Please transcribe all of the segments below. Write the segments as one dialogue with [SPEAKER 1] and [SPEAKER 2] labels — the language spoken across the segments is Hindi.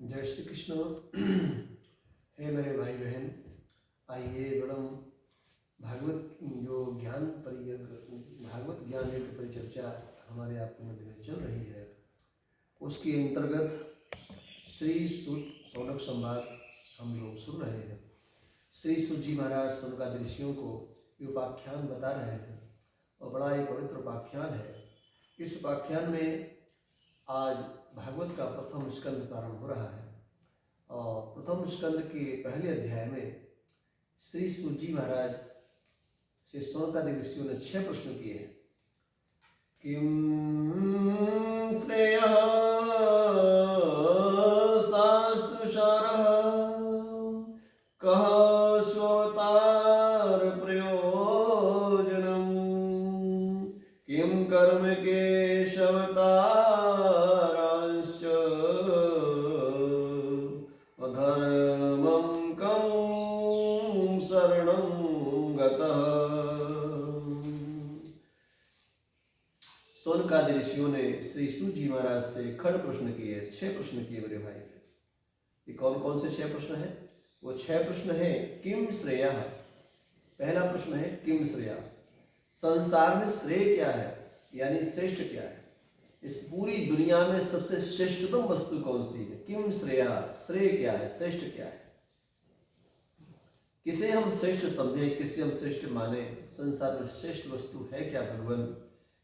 [SPEAKER 1] जय श्री कृष्ण। हे मेरे भाई बहन, आइए बड़म भागवत जो भागवत ज्ञान एक परिचर्चा हमारे आपके मध्य में चल रही है, उसके अंतर्गत श्री सूत सौनक संवाद हम लोग सुन रहे हैं। श्री सूत जी महाराज सौनकादि ऋषियों को ये उपाख्यान बता रहे हैं और बड़ा ही पवित्र उपाख्यान है। इस उपाख्यान में आज भागवत का प्रथम स्कंद प्रारंभ हो रहा है और प्रथम स्कंद के पहले अध्याय में श्री सूत जी महाराज से सौनकादि ऋषियों ने 6 प्रश्न किए हैं। किम श्रेयः शास्त्रसारः कः स्वतार प्रयोजनम् किम कर्म केशवतारांश्च अधर्मं कं शरणं गतः। सौनकादि ऋषियों ने श्री सूत जी महाराज से खंड प्रश्न किए, 6 प्रश्न किए मेरे भाई। ये कौन कौन से 6 प्रश्न हैं? वो 6 प्रश्न है किम श्रेयः। पहला प्रश्न है किम श्रेयः, संसार में श्रेय क्या है, यानी श्रेष्ठ क्या है, इस पूरी दुनिया में सबसे श्रेष्ठतम वस्तु कौन सी है। किम श्रेयः, श्रेय क्या है, श्रेष्ठ क्या है, किसे हम श्रेष्ठ समझे, किसे हम श्रेष्ठ माने, संसार में श्रेष्ठ वस्तु है क्या भगवान,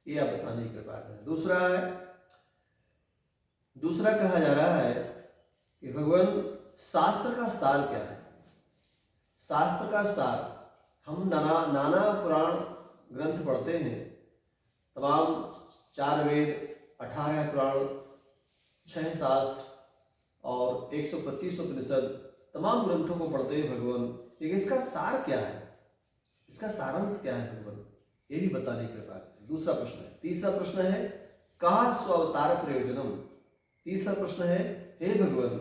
[SPEAKER 1] ये आप बताने की कृपा करें। दूसरा कहा जा रहा है कि भगवान शास्त्र का सार क्या है। शास्त्र का सार, हम नाना पुराण ग्रंथ पढ़ते हैं, तमाम 4 वेद, 18 पुराण, 6 शास्त्र और 125 उपनिषद, तमाम ग्रंथों को पढ़ते हैं भगवान, लेकिन इसका सार क्या है, इसका सारांश क्या है भगवान, ये भी बताने की कृपा करें। दूसरा प्रश्न है। तीसरा प्रश्न है कहा स्वावतार प्रयोजनम। तीसरा प्रश्न है हे भगवान,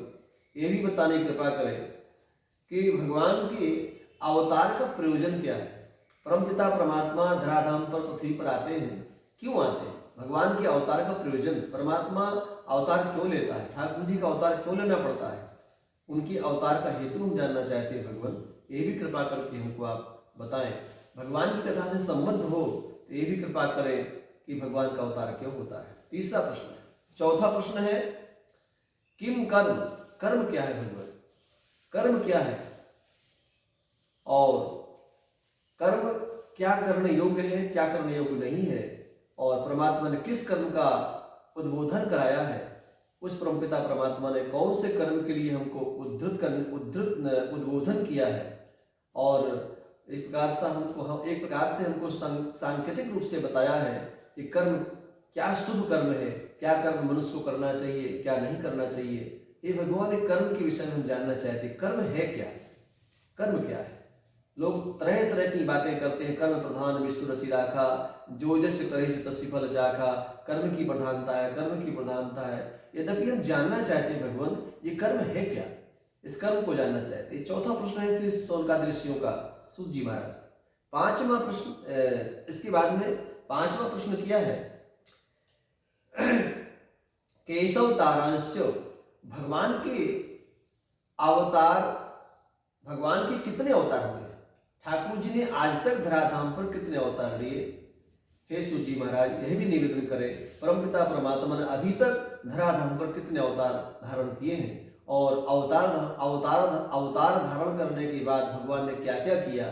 [SPEAKER 1] ये भी बताने की कृपा करें कि भगवान के अवतार का प्रयोजन क्या है। परमपिता परमात्मा धराधाम पर पृथ्वी पर आते हैं, क्यों आते हैं, भगवान के अवतार का प्रयोजन, परमात्मा अवतार क्यों लेता है, ठाकुर जी का अवतार क्यों लेना पड़ता है, उनके अवतार का हेतु हम जानना चाहते हैं भगवान, ये भी कृपा करके हमको आप बताएं। भगवान की कथा से संबद्ध हो तो ये भी कृपा करें कि भगवान का अवतार क्यों होता है। तीसरा प्रश्न है। चौथा प्रश्न है किम कर्म, कर्म क्या है भगवान, कर्म क्या है और कर्म क्या करने योग्य है, क्या करने योग्य नहीं है, और परमात्मा ने किस कर्म का उद्बोधन कराया है, उस परमपिता परमात्मा ने कौन से कर्म के लिए हमको उद्बोधन किया है, और एक प्रकार से हमको सांकेतिक रूप से बताया है कि कर्म क्या शुभ कर्म है, क्या कर्म मनुष्य को करना चाहिए, क्या नहीं करना चाहिए। ये भगवान एक कर्म के विषय में हम जानना चाहते हैं। कर्म है क्या, कर्म क्या है। लोग तरह तरह की बातें करते हैं, कर्म प्रधान विश्व रचि राखा, जो जस करे तस्य फल चाखा, कर्म की प्रधानता है, कर्म की प्रधानता है। यद्यपि हम जानना चाहते हैं भगवान ये कर्म है क्या, इस कर्म को जानना चाहते हैं। चौथा प्रश्न है श्री सौनकादि ऋषियों का, सूत जी महाराज। 5वां प्रश्न, इसके बाद में 5वां प्रश्न किया है केशव तारांश, भगवान के अवतार, भगवान के कितने अवतार हुए, ठाकुर जी ने आज तक धराधाम पर कितने अवतार लिए। हे सूत जी महाराज, यह भी निवेदन करें परमपिता परमात्मा ने अभी तक धराधाम पर कितने अवतार धारण किए हैं, और अवतार धारण करने के बाद भगवान ने क्या क्या किया,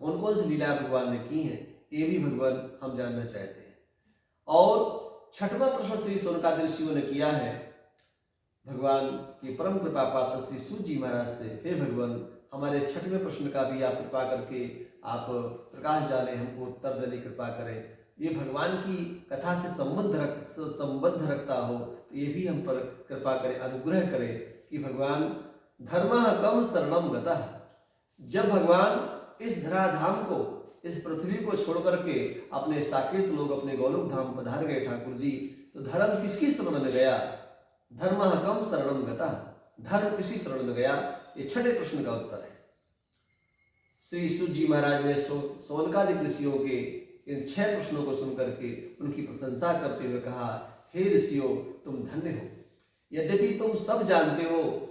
[SPEAKER 1] कौन कौन सी लीला भगवान ने की हैं, ये भी भगवान हम जानना चाहते हैं। और 6वां प्रश्न श्री सौनकादि ऋषियों ने किया है भगवान के परम कृपा पात्र श्री सूत जी महाराज से, हे भगवान हमारे 6वें प्रश्न का भी आप कृपा करके आप प्रकाश डालें, हमको उत्तर देने की कृपा करें। ये भगवान की कथा से संबद्ध रखता हो तो ये भी हम पर कृपा करें, अनुग्रह करें कि भगवान धर्मः कम शरणम गतः। जब भगवान इस धराधाम को, इस पृथ्वी को छोड़ करके अपने साकेत लोग अपने गोलोक धाम पधार गए ठाकुर जी, तो धर्म किसकी शरण में गया, धर्मः कम शरणम गतः, धर्म किसी शरण में गया। ये 6ठे प्रश्न का उत्तर है। श्री सूत जी महाराज ने सौनकादि ऋषियों के इन 6 प्रश्नों को सुनकर के उनकी प्रशंसा करते हुए कहा, हे ऋषियों तुम धन्य हो, यद्यपि तुम सब जानते हो,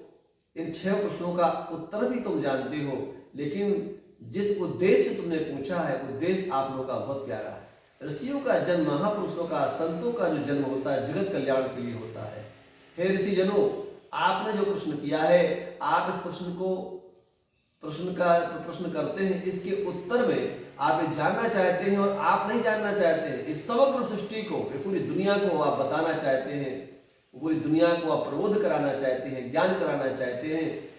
[SPEAKER 1] इन 6 प्रश्नों का उत्तर भी तुम जानते हो, लेकिन जिस उद्देश्य से तुमने पूछा है, उद्देश्य आप लोगों का बहुत प्यारा है। ऋषियों का जन्म, महापुरुषों का, संतों का जो जन्म होता है, जगत कल्याण के लिए होता है। हे ऋषि जनों, आपने जो प्रश्न किया है, आप इस प्रश्न करते हैं, इसके उत्तर में आप ये जानना चाहते हैं, और आप नहीं जानना चाहते हैं, इस समग्र सृष्टि को, पूरी दुनिया को आप बताना चाहते हैं, पूरी दुनिया को आप प्रबोध कराना चाहते हैं, ज्ञान कराना चाहते हैं।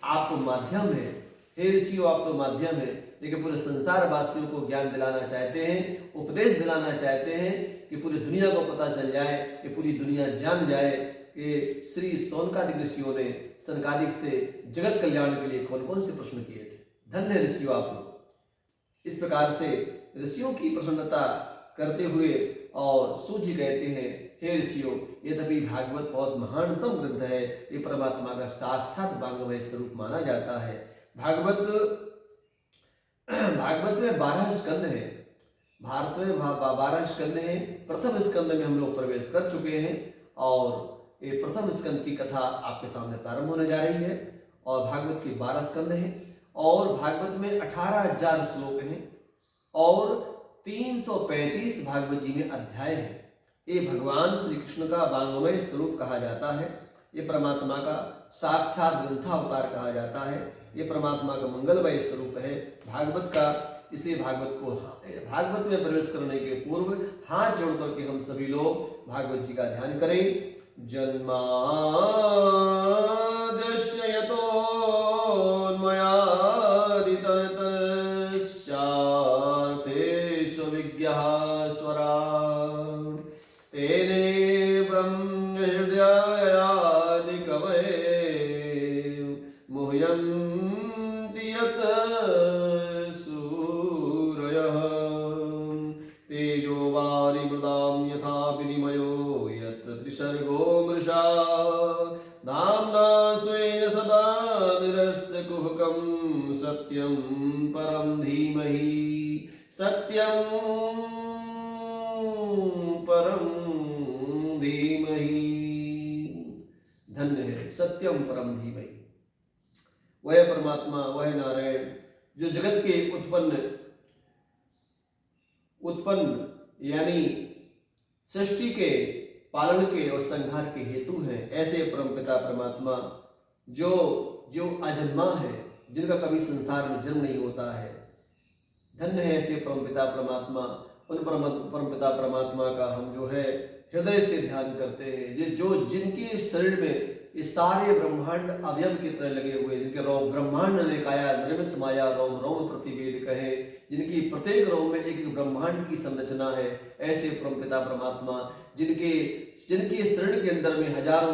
[SPEAKER 1] आप तो माध्यम है, हे ऋषियों, आप तो माध्यम है, लेकिन पूरे संसार वासियों को ज्ञान दिलाना चाहते हैं, उपदेश दिलाना चाहते हैं कि पूरी दुनिया को पता चल जाए, कि पूरी दुनिया जान जाए कि श्री सौनकादिक ऋषियों ने सनकादिक से जगत कल्याण के लिए कौन कौन से प्रश्न किए थे। धन्य ऋषियों आप लोग। इस प्रकार से ऋषियों की प्रसन्नता करते हुए और सूत जी कहते हैं, हे ऋषियों, यद्यपि भागवत बहुत महानतम ग्रंथ है, ये परमात्मा का साक्षात वांग्मय स्वरूप माना जाता है। भागवत में 12 स्कंद है, भारत में 12 स्कंद हैं। प्रथम स्कंद में हम लोग प्रवेश कर चुके हैं, और ये प्रथम स्कंद की कथा आपके सामने प्रारंभ होने जा रही है। और भागवत के 12 स्कंद हैं, और भागवत में 18,000 श्लोक हैं, और 335 भागवत जी में अध्याय हैं। ये भगवान श्री कृष्ण का वांग्मय स्वरूप कहा जाता है, ये परमात्मा का साक्षात ग्रंथावतार कहा जाता है, ये परमात्मा का मंगलमय स्वरूप है भागवत का। इसलिए भागवत में प्रवेश करने के पूर्व हाथ जोड़ करके हम सभी लोग भागवत जी का ध्यान करें। जन्माद्यस्य यतोन्मयादितरतश्चार्थेषु विज्ञास्वरान् तेने ब्रह्महृदयादिकवये मुह्यन्ति यत् सूरयः तेजो वारिमृदां यथा विनिमयो यत्र त्रिसर्गो मृषा धाम्ना स्वेन सदा निरस्तकुहकं सत्यं परं धीमहि, सत्यं परं धीमहि। धन्य है सत्यम परम धीमहि। वह परमात्मा, वह नारायण जो जगत के उत्पन्न यानी सृष्टि के पालन के और संहार के हेतु हैं, ऐसे परमपिता परमात्मा जो अजन्मा है, जिनका कभी संसार में जन्म नहीं होता है। धन्य है ऐसे परमपिता परमात्मा। उन परमपिता परमात्मा का हम जो है हृदय से ध्यान करते हैं, जिनके शरीर में ये सारे ब्रह्मांड अवयव की तरह लगे हुए, जिनके रोम ब्रह्मांड ने काया निर्मित माया रोम रोम प्रतिवेद कहे, जिनकी प्रत्येक रोम में एक ब्रह्मांड की संरचना है। ऐसे परमपिता परमात्मा जिनके शरीर के अंदर में हजारों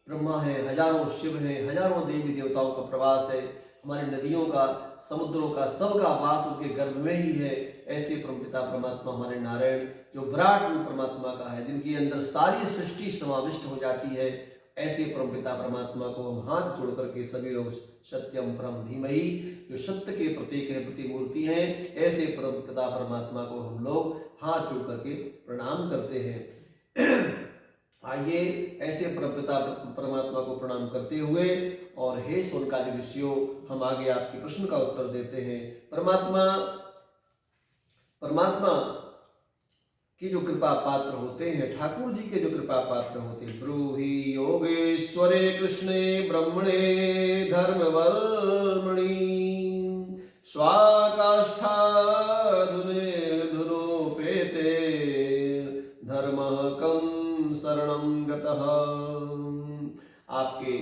[SPEAKER 1] ब्रह्मा है, हजारों शिव हैं, हजारों देवी देवताओं का प्रवास है, हमारी नदियों का, समुद्रों का, सबका वास उनके गर्भ में ही है। ऐसे परमपिता परमात्मा हमारे नारायण जो विराट रूप परमात्मा का है, जिनके अंदर सारी सृष्टि समाविष्ट हो जाती है, ऐसे परमपिता परमात्मा को हम हाथ जोड़ करके सभी लोग सत्यम परम धीमहि, जो सत्य के प्रतीक है, प्रतिमूर्ति है, ऐसे परमपिता परमात्मा को हम लोग हाथ जोड़ करके प्रणाम करते हैं। आइए ऐसे परमपिता परमात्मा को प्रणाम करते हुए, और हे सौनकादिक ऋषियों, हम आगे आपके प्रश्न का उत्तर देते हैं। परमात्मा की जो कृपा पात्र होते हैं, ठाकुर जी के जो कृपा पात्र होते हैं, ब्रूहि योगेश्वरे कृष्णे ब्रह्मणे धर्मवर्मणि स्वाकाष्ठाधुने धुनोपेते धर्मः कं शरणं गतः। आपके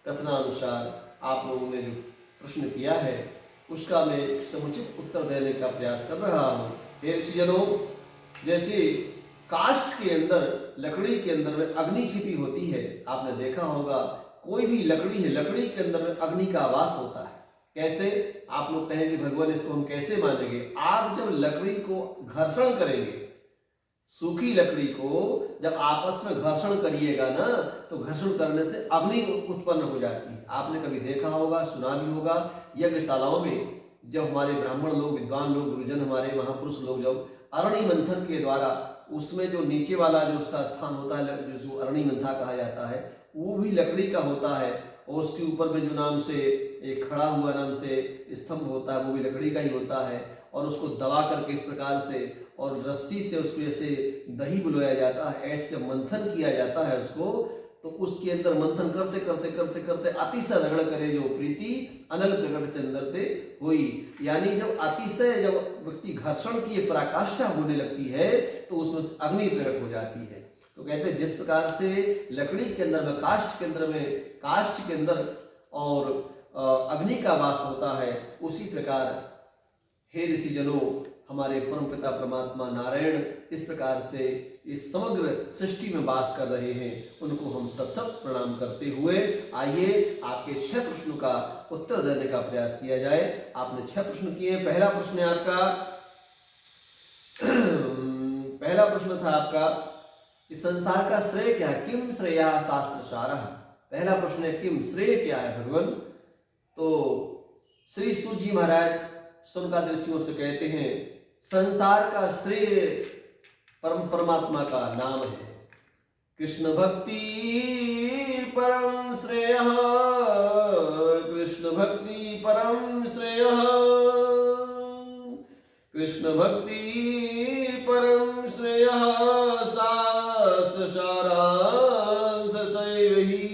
[SPEAKER 1] कथनानुसार आप लोगों ने जो प्रश्न किया है, उसका मैं समुचित उत्तर देने का प्रयास कर रहा हूँ। हे ऋषिजनों, जैसे काष्ठ के अंदर, लकड़ी के अंदर में अग्नि छिपी होती है, आपने देखा होगा कोई भी लकड़ी है, लकड़ी के अंदर में अग्नि का आवास होता है। कैसे? आप लोग कहेंगे भगवान इसको हम कैसे मानेंगे? आप जब लकड़ी को घर्षण करेंगे, सूखी लकड़ी को जब आपस में घर्षण करिएगा ना, तो घर्षण करने से अग्नि उत्पन्न हो जाती है। आपने कभी देखा होगा, सुना भी होगा, यज्ञशालाओं में जब हमारे ब्राह्मण लोग, विद्वान लोग, गुरुजन, हमारे महापुरुष लोग जब अरणि मंथन के द्वारा उसमें जो नीचे वाला जो उसका स्थान होता है, जिसको अरणी मंथा कहा जाता है, वो भी लकड़ी का होता है। और उसके ऊपर में जो नाम से एक खड़ा हुआ नाम से स्तंभ होता है, वो भी लकड़ी का ही होता है। और उसको दबा करके इस प्रकार से और रस्सी से उसको जैसे दही बुलाया जाता है, ऐसे मंथन किया जाता है उसको, तो उसके अंदर मंथन करते करते करते करते अतिशय रगड़ करे जो प्रीति अनल प्रकट चंद्रते हुई। यानी जब अतिशय जब व्यक्ति घर्षण की पराकाष्ठा होने लगती है तो उसमें अग्नि प्रकट हो जाती है। तो कहते हैं जिस प्रकार से लकड़ी के अंदर में काष्ठ के अंदर और अग्नि का वास होता है, उसी प्रकार हे ऋषिजनों, हमारे परमपिता परमात्मा नारायण इस प्रकार से इस समग्र सृष्टि में वास कर रहे हैं। उनको हम सत प्रणाम करते हुए आइए आपके 6 प्रश्नों का उत्तर देने का प्रयास किया जाए। आपने 6 प्रश्न किए। पहला प्रश्न है आपका पहला प्रश्न था आपका, इस संसार का श्रेय क्या है? किम श्रेया शास्त्र सारः। पहला प्रश्न है किम, श्रेय क्या है भगवान? तो श्री सूत जी महाराज सुनका दृष्टियों से कहते हैं संसार का श्रेय परमात्मा का नाम है। कृष्ण भक्ति परम श्रेय, कृष्ण भक्ति परम श्रेय, कृष्ण भक्ति परम श्रेय, शास्त्र सारांश सैव ही,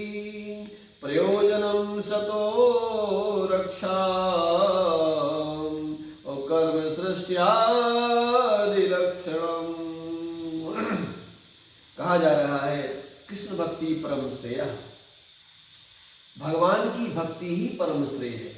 [SPEAKER 1] प्रयोजनम सतो रक्षा और कर्म सृष्टि लक्षणम। कहा जा रहा है कृष्ण भक्ति परम श्रेय, भगवान की भक्ति ही परम श्रेय है।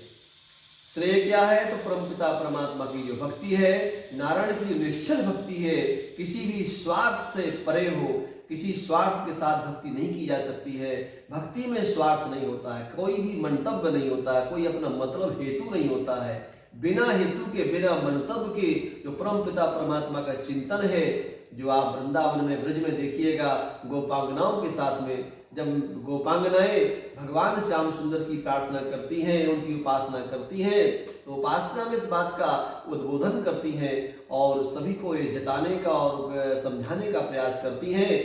[SPEAKER 1] श्रेय क्या है? तो परमपिता परमात्मा की जो भक्ति है, नारायण की जो निश्चल भक्ति है, किसी भी स्वार्थ से परे हो, किसी स्वार्थ के साथ भक्ति नहीं की जा सकती है। भक्ति में स्वार्थ नहीं होता है, कोई भी मंतव्य नहीं होता है, कोई अपना मतलब हेतु नहीं होता है। बिना हेतु के, बिना मंतव्य के जो परमपिता परमात्मा का चिंतन है, जो आप वृंदावन में ब्रज में देखिएगा गोपांगनाओं के साथ में, जब गोपांगनाएं भगवान श्याम सुंदर की प्रार्थना करती हैं, उनकी उपासना करती हैं, तो उपासना में इस बात का उद्बोधन करती हैं और सभी को ये जताने का और समझाने का प्रयास करती हैं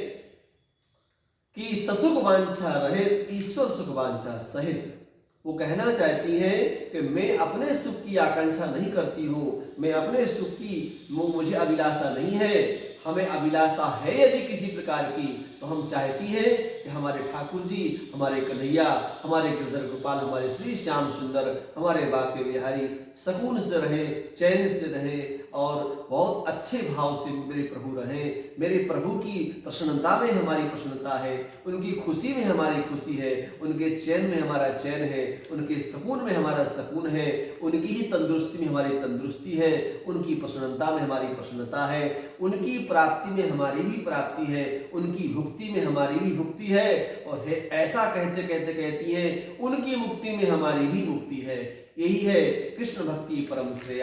[SPEAKER 1] कि ससुख वांछा रहित ईश्वर सुख वांछा सहित। वो कहना चाहती हैं कि मैं अपने सुख की आकांक्षा नहीं करती हूँ, मैं अपने सुख की मुझे अभिलाषा नहीं है। हमें अभिलाषा है यदि किसी प्रकार की, तो हम चाहती हैं कि हमारे ठाकुर जी, हमारे कन्हैया, हमारे गिरधर गोपाल, हमारे श्री श्याम सुंदर, हमारे बाके बिहारी सुकून से रहे, चैन से रहे और बहुत अच्छे भाव से मेरे प्रभु रहें। मेरे प्रभु की प्रसन्नता में हमारी प्रसन्नता है, उनकी खुशी में हमारी खुशी है, उनके चैन में हमारा चैन है, उनके सुकून में हमारा सुकून है, उनकी ही तंदुरुस्ती में हमारी तंदुरुस्ती है, उनकी प्रसन्नता में हमारी प्रसन्नता है, उनकी प्राप्ति में हमारी भी प्राप्ति है, उनकी भुक्ति में हमारी भी भुक्ति है। और ऐसा कहते कहते कहती है उनकी मुक्ति में हमारी भी मुक्ति है। यही है कृष्ण भक्ति परम श्रेय।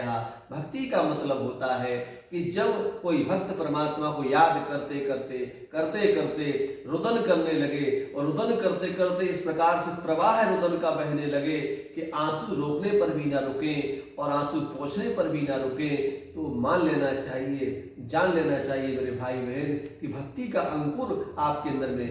[SPEAKER 1] भक्ति का मतलब होता है कि जब कोई भक्त परमात्मा को याद करते करते करते करते रुदन करने लगे और रुदन करते करते इस प्रकार से प्रवाह रुदन का बहने लगे कि आंसू रोकने पर भी ना रुके और आंसू पोंछने पर भी ना रुके, तो मान लेना चाहिए, जान लेना चाहिए मेरे भाई बहन कि भक्ति का अंकुर आपके अंदर में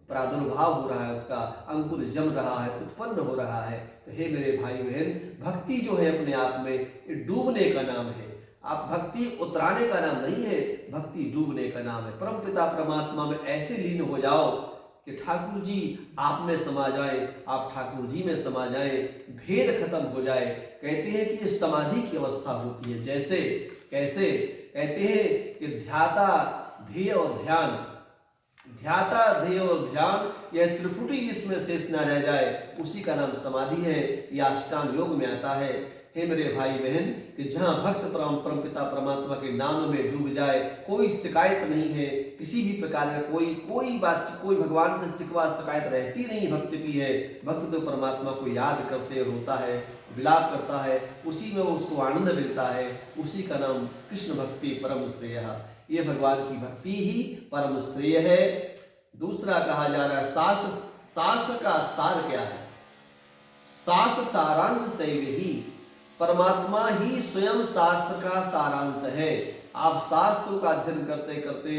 [SPEAKER 1] प्रादुर्भाव हो रहा है, उसका अंकुर जम रहा है, उत्पन्न हो रहा है। तो हे मेरे भाई बहन, भक्ति जो है अपने आप में डूबने का नाम है। आप भक्ति उतराने का नाम नहीं है, भक्ति डूबने का नाम है। परमपिता परमात्मा में ऐसे लीन हो जाओ कि ठाकुर जी आप में समा जाए, आप ठाकुर जी में समा जाए, भेद खत्म हो जाए। कहते हैं कि ये समाधि की अवस्था होती है। जैसे कैसे? कहते हैं कि ध्याता ध्येय और ध्यान, ध्याता ध्येय और ध्यान, यह त्रिपुटी जिसमें शेष न रह जाए, उसी का नाम समाधि है। यह अष्टांग योग में आता है। हे मेरे भाई बहन, कि जहाँ भक्त परमपिता परमात्मा के नाम में डूब जाए, कोई शिकायत नहीं है किसी भी प्रकार का, कोई बात, कोई भगवान से शिकवा शिकायत रहती नहीं भक्त की है। भक्त तो परमात्मा को याद करते रोता है, विलाप करता है, उसी में उसको आनंद मिलता है। उसी का नाम कृष्ण भक्ति परम श्रेय। ये भगवान की भक्ति ही परम श्रेय है। दूसरा कहा जा रहा है शास्त्र का सार क्या है? शास्त्र सारांश सैव ही, परमात्मा ही स्वयं शास्त्र का सारांश है। आप शास्त्रों का अध्ययन करते करते,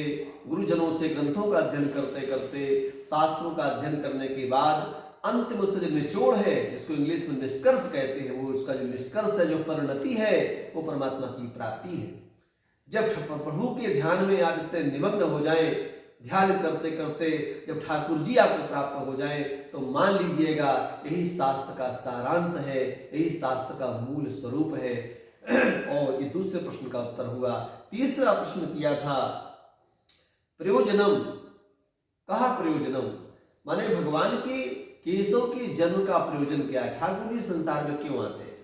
[SPEAKER 1] गुरुजनों से ग्रंथों का अध्ययन करते करते, शास्त्रों का अध्ययन करने के बाद अंत में उसका जो निचोड़ है, जिसको इंग्लिश में निष्कर्ष कहते हैं, वो उसका जो निष्कर्ष है, जो परिणति है, वो परमात्मा की प्राप्ति है। जब प्रभु के ध्यान में आप इतने निमग्न हो जाएं, ध्यान करते करते जब ठाकुर जी आपको प्राप्त हो जाएं, तो मान लीजिएगा यही शास्त्र का सारांश है, यही शास्त्र का मूल स्वरूप है। और ये दूसरे प्रश्न का उत्तर हुआ। तीसरा प्रश्न किया था प्रयोजनम, कहा प्रयोजनम, माने भगवान के केशव के जन्म का प्रयोजन क्या है, ठाकुर जी संसार में क्यों आते हैं,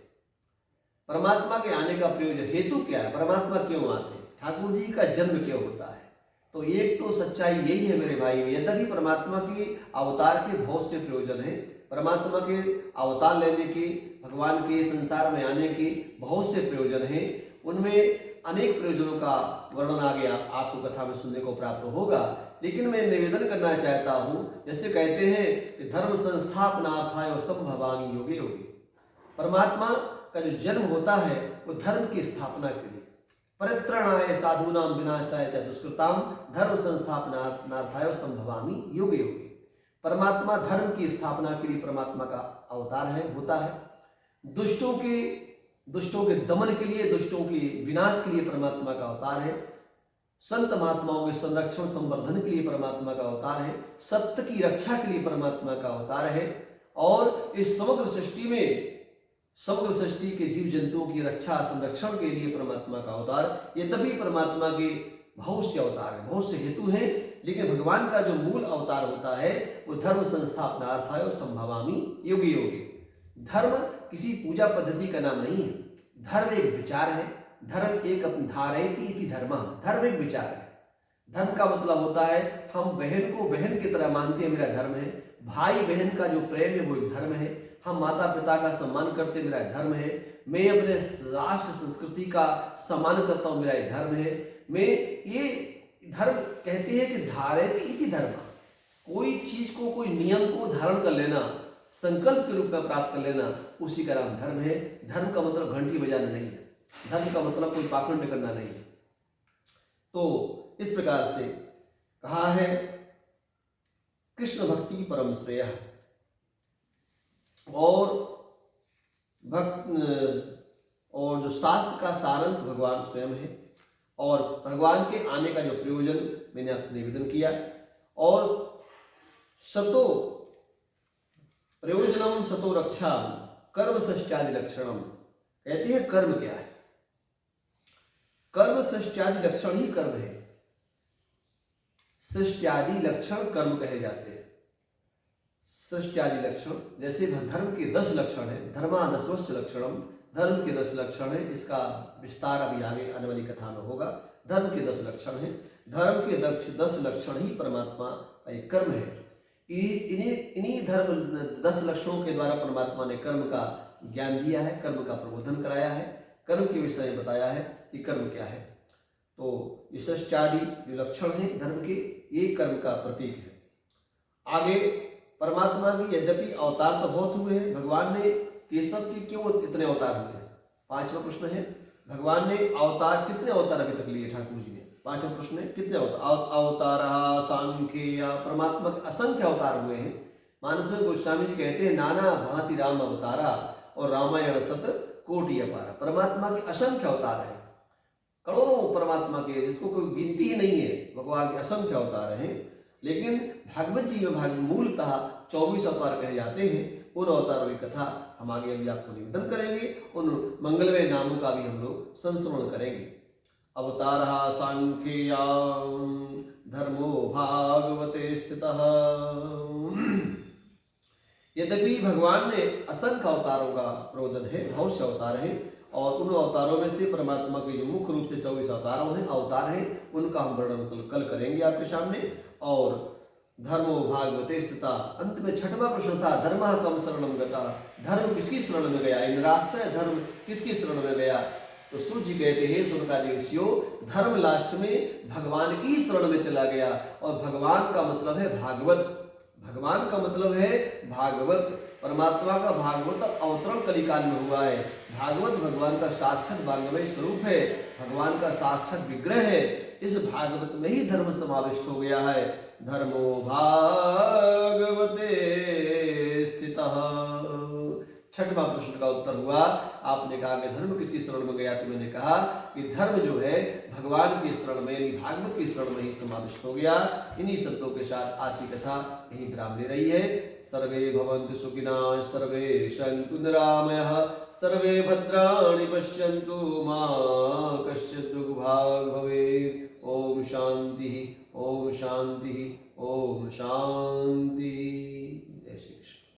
[SPEAKER 1] परमात्मा के आने का प्रयोजन हेतु क्या है, परमात्मा क्यों आते हैं, ठाकुर जी का जन्म क्यों होता है। तो एक तो सच्चाई यही है मेरे भाई, यद्यपि परमात्मा के अवतार के बहुत से प्रयोजन हैं, परमात्मा के अवतार लेने के, भगवान के संसार में आने के बहुत से प्रयोजन हैं, उनमें अनेक प्रयोजनों का वर्णन आगे आपको कथा में सुनने को प्राप्त होगा। लेकिन मैं निवेदन करना चाहता हूं, जैसे कहते हैं कि धर्म संस्थापनार्थाय संभवामि योगे योगे, परमात्मा का जो जन्म होता है वो धर्म की स्थापना के लिए, परित्राणाय साधूनां विनाशाय च दुष्कृतां धर्म संस्थापनार्थाय संभवामि योगे योगे। परमात्मा धर्म की स्थापना के लिए परमात्मा का अवतार है, होता है। दुष्टों के दमन के लिए, दुष्टों के विनाश के लिए परमात्मा का अवतार है। संत महात्माओं के संरक्षण संवर्धन के लिए परमात्मा का अवतार है। सत्य की रक्षा के लिए परमात्मा का अवतार है। और इस समग्र सृष्टि के जीव जंतुओं की रक्षा संरक्षण के लिए परमात्मा का अवतार। यद्यपि परमात्मा के बहुत से अवतार हैं, बहुत से हेतु हैं, लेकिन भगवान का जो मूल अवतार होता है वो धर्म संस्थापनार्थाय संभवामि योगे योगे। धर्म किसी पूजा पद्धति का नाम नहीं है, धर्म एक विचार है। धर्म एक धारयति इति धर्म, धर्म एक विचार है। धर्म का मतलब होता है हम बहन को बहन की तरह मानते हैं, मेरा धर्म है। भाई बहन का जो प्रेम है वो एक धर्म है। हम माता पिता का सम्मान करते, मेरा धर्म है। मैं अपने राष्ट्र संस्कृति का सम्मान करता हूँ, मेरा एक धर्म है। मैं ये धर्म कहते हैं कि धारयति इति धर्म, कोई चीज को, कोई नियम को धारण कर लेना, संकल्प के रूप में प्राप्त कर लेना, उसी का नाम धर्म है। धर्म का मतलब घंटी बजाना नहीं है, धर्म का मतलब कोई पाखंड करना नहीं है। तो इस प्रकार से कहा है कृष्ण भक्ति परम श्रेय, और जो शास्त्र का सारांश भगवान स्वयं है, और भगवान के आने का जो प्रयोजन मैंने आपसे निवेदन किया। और सतो प्रयोजनम सतो रक्षा कर्म सृष्ट्यादि लक्षणम, कहती है कर्म क्या है, कर्म सृष्ट्यादि लक्षण ही कर्म है। सृष्ट्यादि लक्षण कर्म कहे जाते हैं। सृष्ट्यादि लक्षण, जैसे धर्म के 10 लक्षण है, धर्मादशवस्य लक्षणम, धर्म के 10 लक्षण है। इसका विस्तार अभी आगे आने वाली कथा में होगा। धर्म के 10 लक्षण है, धर्म के 10 लक्षण ही परमात्मा का एक कर्म है। इन्हीं धर्म 10 लक्षणों के द्वारा परमात्मा ने कर्म का ज्ञान दिया है, कर्म का प्रबोधन कराया है, कर्म के विषय में बताया है कि कर्म क्या है। तो ये सृष्ट्यादि जो लक्षण है धर्म के, ये कर्म का प्रतीक है। आगे परमात्मा की यद्यपि अवतार तो बहुत हुए हैं, भगवान ने केशव के क्यों इतने अवतार हुए हैं? 5वां प्रश्न है, भगवान ने अवतार कितने अवतार अभी तक लिए ठाकुर जी ने? 5वां प्रश्न है कितने अवतार सांख्य, परमात्मा के असंख्य अवतार हुए हैं। मानस में गोस्वामी जी कहते हैं नाना भांति राम अवतारा और रामायण सत कोटि अपारा। परमात्मा के असंख्य अवतार है, करोड़ों परमात्मा के, जिसको कोई गिनती ही नहीं है। भगवान के असंख्य अवतार हैं, लेकिन भागवत जी में मूलतः 24 अवतार कहे जाते हैं। उन अवतारों की कथा हम आगे अभी आपको निवेदन करेंगे, उन मंगलमय नामों का भी हम लोग संस्मरण करेंगे। अवतारः सांख्येयां धर्मो भागवते स्थितः। यद्यपि भगवान ने असंख्य अवतारों का प्रबोधन है, बहुत से अवतार हैं, और उन अवतारों में से परमात्मा के जो मुख्य रूप से 24 अवतार हैं, उनका हम वर्णन कल करेंगे आपके सामने। और धर्मो भागवते स्थिता, अंत में 6वां प्रश्न था धर्मः कम शरणं गता, धर्म किसकी शरण में गया, निराश्रय धर्म किसकी शरण में गया? तो सूर्य जी कहते हैं सुनकादि ऋषियों, धर्म लास्ट में भगवान की शरण में चला गया। और भगवान का मतलब है भागवत। भगवान का मतलब है भागवत। परमात्मा का भागवत अवतरण कलिकाल में हुआ है। भागवत भगवान का साक्षात वांगमय स्वरूप है, भगवान का साक्षात विग्रह है। इस भागवत में ही धर्म समाविष्ट हो गया है। धर्मो भागवते स्थितः। छठवां प्रश्न का उत्तर हुआ, आपने कहा कि धर्म किसकी शरण में गया, तो मैंने कहा कि धर्म जो है भगवान की शरण में यानी भागवत की शरण में ही समाविष्ट हो गया। इन्हीं शब्दों के साथ आज की कथा यही विराम ले रही है। सर्वे भवन्तु सुखिनः, सर्वे सन्तु निरामयाः, सर्वे भद्राणि पश्यन्तु, मा कश्चित् दुःखभाग् भवेत्। ओम शांति, ओम शांति, ओम शांति।